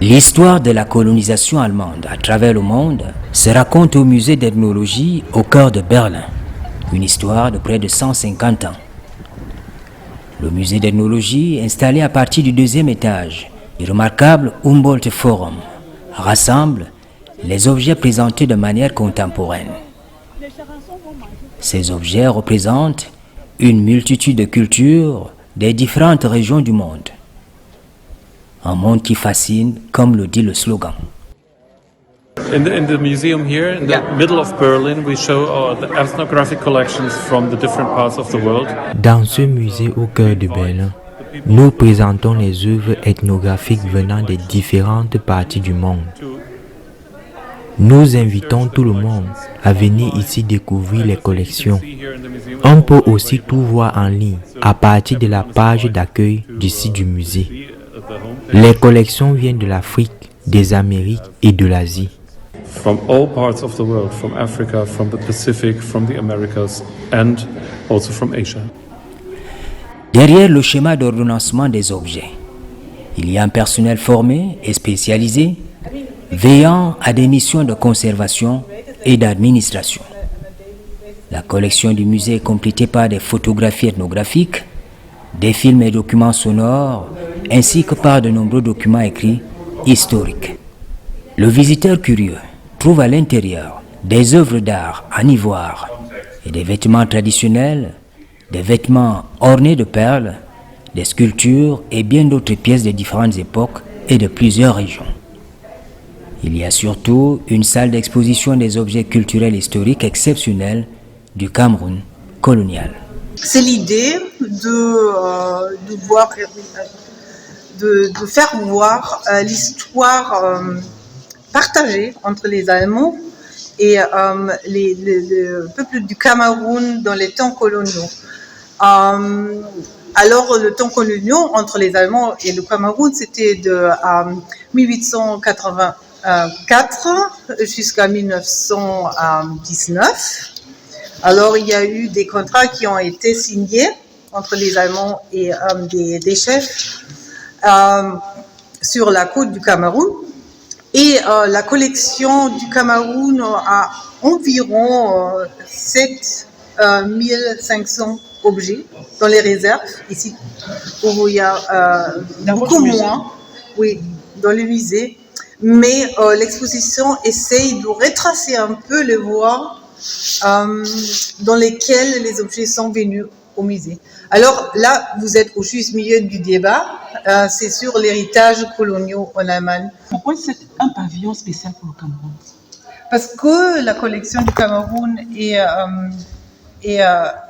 L'histoire de la colonisation allemande à travers le monde se raconte au musée d'ethnologie au cœur de Berlin. Une histoire de près de 150 ans. Le musée d'ethnologie, installé à partir du deuxième étage du remarquable Humboldt Forum, rassemble les objets présentés de manière contemporaine. Ces objets représentent une multitude de cultures des différentes régions du monde. Un monde qui fascine, comme le dit le slogan. In the museum here, in the middle of Berlin, we show the ethnographic collections from the different parts of the world. Dans ce musée au cœur de Berlin, nous présentons les œuvres ethnographiques venant des différentes parties du monde. Nous invitons tout le monde à venir ici découvrir les collections. On peut aussi tout voir en ligne à partir de la page d'accueil du site du musée. Les collections viennent de l'Afrique, des Amériques et de l'Asie. From all parts of the world, from Africa, from the Pacific, from the Americas and also from Asia. Derrière le schéma d'ordonnancement des objets, il y a un personnel formé et spécialisé veillant à des missions de conservation et d'administration. La collection du musée est complétée par des photographies ethnographiques, des films et documents sonores, ainsi que par de nombreux documents écrits historiques. Le visiteur curieux trouve à l'intérieur des œuvres d'art en ivoire et des vêtements traditionnels, des vêtements ornés de perles, des sculptures et bien d'autres pièces de différentes époques et de plusieurs régions. Il y a surtout une salle d'exposition des objets culturels historiques exceptionnels du Cameroun colonial. C'est l'idée de faire voir l'histoire partagée entre les Allemands et le peuple du Cameroun dans les temps coloniaux. Alors, le temps colonial entre les Allemands et le Cameroun, c'était de 1884 jusqu'à 1919. Alors, il y a eu des contrats qui ont été signés entre les Allemands et des chefs sur la côte du Cameroun. Et la collection du Cameroun a environ 7500 objets dans les réserves, ici, où il y a beaucoup moins, oui, dans le musée. Mais l'exposition essaye de retracer un peu les voies dans lesquelles les objets sont venus au musée. Alors là, vous êtes au juste milieu du débat, c'est sur l'héritage colonial en Allemagne. Pourquoi c'est un pavillon spécial pour le Cameroun? Parce que la collection du Cameroun est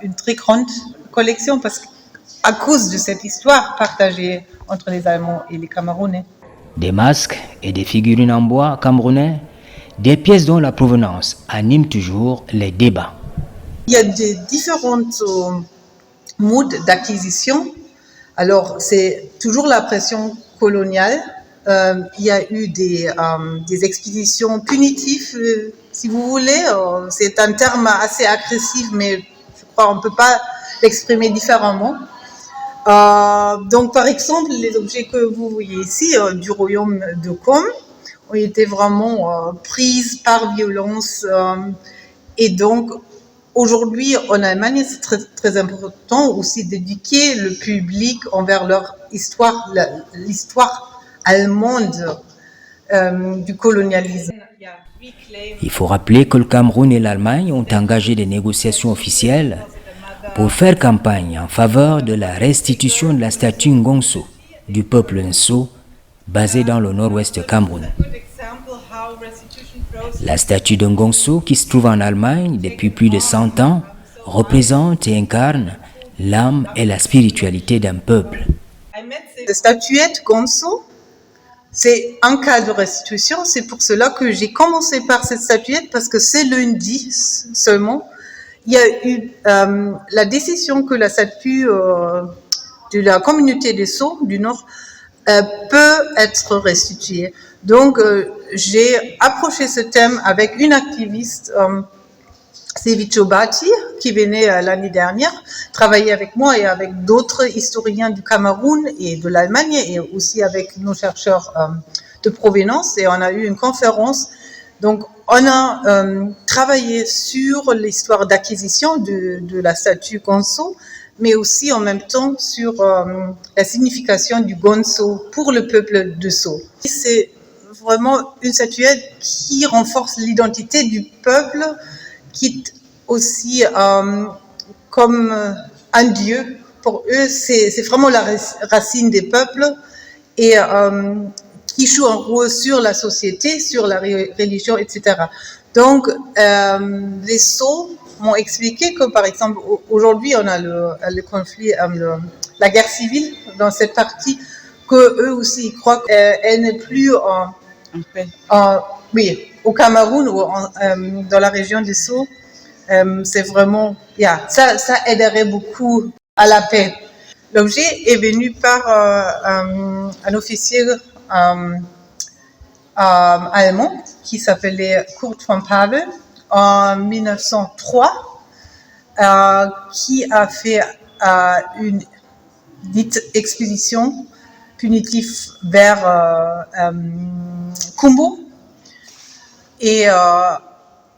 une très grande collection, parce qu'à cause de cette histoire partagée entre les Allemands et les Camerounais. Des masques et des figurines en bois camerounais, des pièces dont la provenance anime toujours les débats. Il y a des différentes modes d'acquisition. Alors, c'est toujours la pression coloniale. Il y a eu des expéditions punitives, si vous voulez. C'est un terme assez agressif, mais je crois qu'on ne peut pas l'exprimer différemment. Donc, par exemple, les objets que vous voyez ici du royaume de Com ont été vraiment prises par violence. Et donc, aujourd'hui, en Allemagne, c'est très, très important aussi d'éduquer le public envers leur histoire, l'histoire allemande du colonialisme. Il faut rappeler que le Cameroun et l'Allemagne ont engagé des négociations officielles pour faire campagne en faveur de la restitution de la statue Ngonso du peuple Nso, basée dans le nord-ouest du Cameroun. La statue de Ngonso, qui se trouve en Allemagne depuis plus de 100 ans, représente et incarne l'âme et la spiritualité d'un peuple. La statuette Ngonso, c'est un cas de restitution. C'est pour cela que j'ai commencé par cette statuette, parce que c'est lundi seulement. Il y a eu la décision que la statue de la communauté des Sceaux du Nord peut être restituée. Donc, j'ai approché ce thème avec une activiste, Sevi Chobati, qui venait l'année dernière, travaillé avec moi et avec d'autres historiens du Cameroun et de l'Allemagne et aussi avec nos chercheurs de provenance et on a eu une conférence. Donc, on a travaillé sur l'histoire d'acquisition de la statue Gonzo, mais aussi en même temps sur la signification du Gonzo pour le peuple de Sceaux. C'est vraiment une statuette qui renforce l'identité du peuple, qui est aussi comme un dieu. Pour eux, c'est vraiment la racine des peuples et qui joue un rôle sur la société, sur la religion, etc. Donc, les Sceaux m'ont expliqué que, par exemple, aujourd'hui, on a le conflit, la guerre civile dans cette partie, que eux aussi ils croient qu'elle n'est plus oui, au Cameroun ou dans la région des Sceaux. C'est vraiment, ça aiderait beaucoup à la paix. L'objet est venu par un officier allemand qui s'appelait Kurt von Pavel en 1903, qui a fait une dite expédition punitive vers Kumbo. Et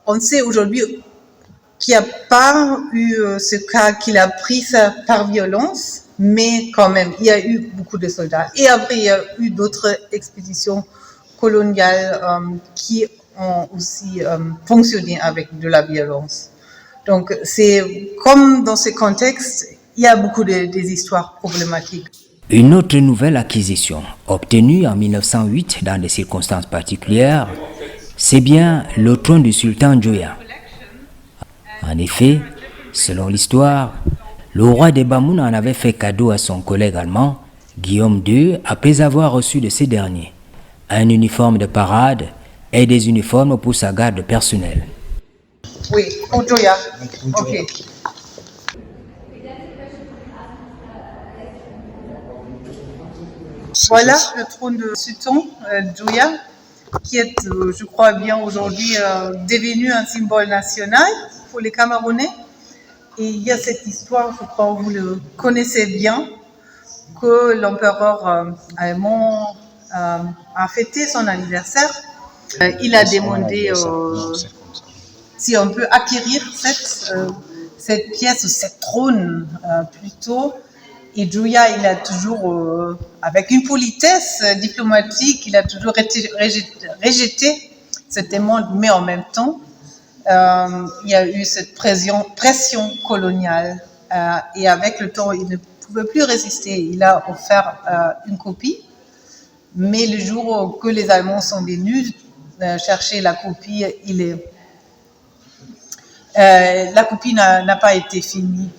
on sait aujourd'hui qu'il n'y a pas eu ce cas qu'il a pris ça par violence, mais quand même, il y a eu beaucoup de soldats. Et après, il y a eu d'autres expéditions coloniales qui ont aussi fonctionné avec de la violence. Donc, c'est comme dans ce contexte, il y a beaucoup des histoires problématiques. Une autre nouvelle acquisition, obtenue en 1908 dans des circonstances particulières, c'est bien le trône du sultan Djoya. En effet, selon l'histoire, le roi des Bamoun en avait fait cadeau à son collègue allemand, Guillaume II, après avoir reçu de ces derniers un uniforme de parade et des uniformes pour sa garde personnelle. Oui, pour Djoya. Ok. Voilà le trône de sultan Djoya, qui est, je crois bien aujourd'hui, devenu un symbole national pour les Camerounais. Et il y a cette histoire, je crois que vous le connaissez bien, que l'empereur allemand a fêté son anniversaire. Il a demandé si on peut acquérir cette pièce, ce trône plutôt. Et Djoya, il a toujours, avec une politesse diplomatique, il a toujours rejeté cette demande, mais en même temps, il y a eu cette pression coloniale et avec le temps, il ne pouvait plus résister. Il a offert une copie, mais le jour que les Allemands sont venus chercher la copie, la copie n'a pas été finie.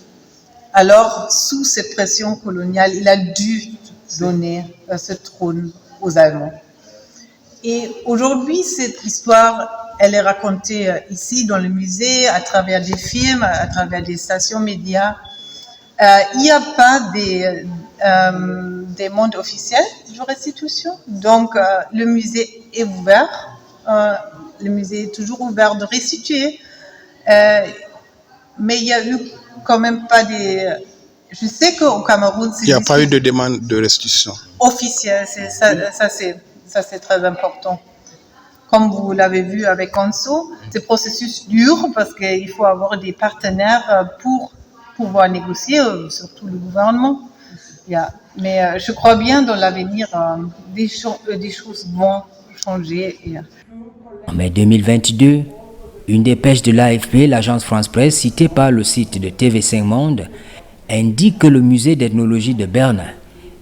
Alors, sous cette pression coloniale, il a dû donner ce trône aux Allemands. Et aujourd'hui, cette histoire, elle est racontée ici dans le musée, à travers des films, à travers des stations médias. Il n'y a pas des mondes officiels de restitution. Donc, le musée est ouvert. Le musée est toujours ouvert de restituer. Mais il n'y a eu quand même pas des... Je sais qu'au Cameroun... Il n'y a pas eu de demande de restitution. Officielle, ça c'est très important. Comme vous l'avez vu avec Gonzo, c'est un processus dur parce qu'il faut avoir des partenaires pour pouvoir négocier, surtout le gouvernement. Mais je crois bien dans l'avenir, des choses vont changer. En mai 2022, une dépêche de l'AFP, l'agence France Presse, citée par le site de TV5 Monde, indique que le musée d'ethnologie de Berlin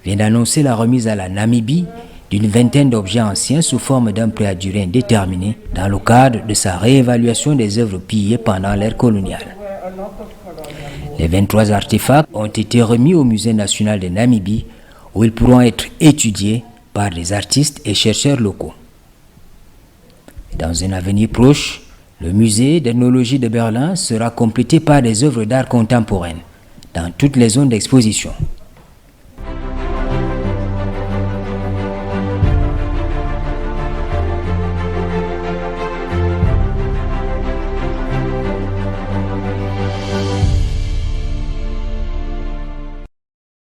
vient d'annoncer la remise à la Namibie d'une vingtaine d'objets anciens sous forme d'un prêt à durée indéterminée dans le cadre de sa réévaluation des œuvres pillées pendant l'ère coloniale. Les 23 artefacts ont été remis au Musée national de Namibie où ils pourront être étudiés par des artistes et chercheurs locaux. Dans un avenir proche, le musée d'ethnologie de Berlin sera complété par des œuvres d'art contemporain dans toutes les zones d'exposition.